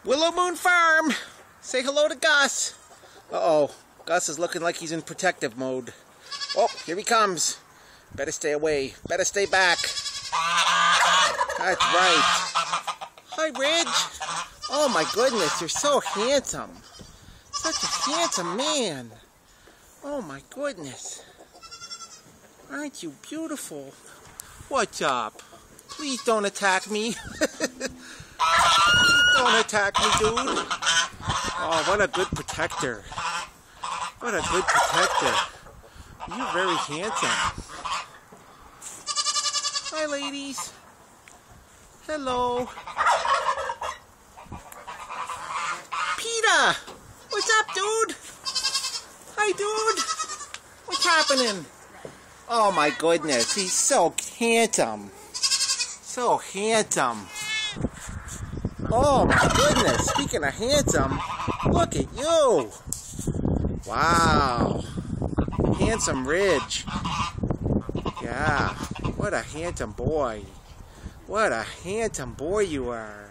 Willow Moon Farm. Say hello to Gus. Uh-oh. Gus is looking like he's in protective mode. Oh, here he comes. Better stay away. Better stay back. That's right. Hi, Ridge. Oh, my goodness. You're so handsome. Such a handsome man. Oh, my goodness. Aren't you beautiful? What's up? Please don't attack me. Don't attack me, dude. Oh, what a good protector. What a good protector. You're very handsome. Hi, ladies. Hello. PITA! What's up, dude? Hi, dude. What's happening? Oh, my goodness. He's so handsome. So handsome. Oh, my goodness. Speaking of handsome, look at you. Wow. Handsome Ridge. Yeah. What a handsome boy. What a handsome boy you are.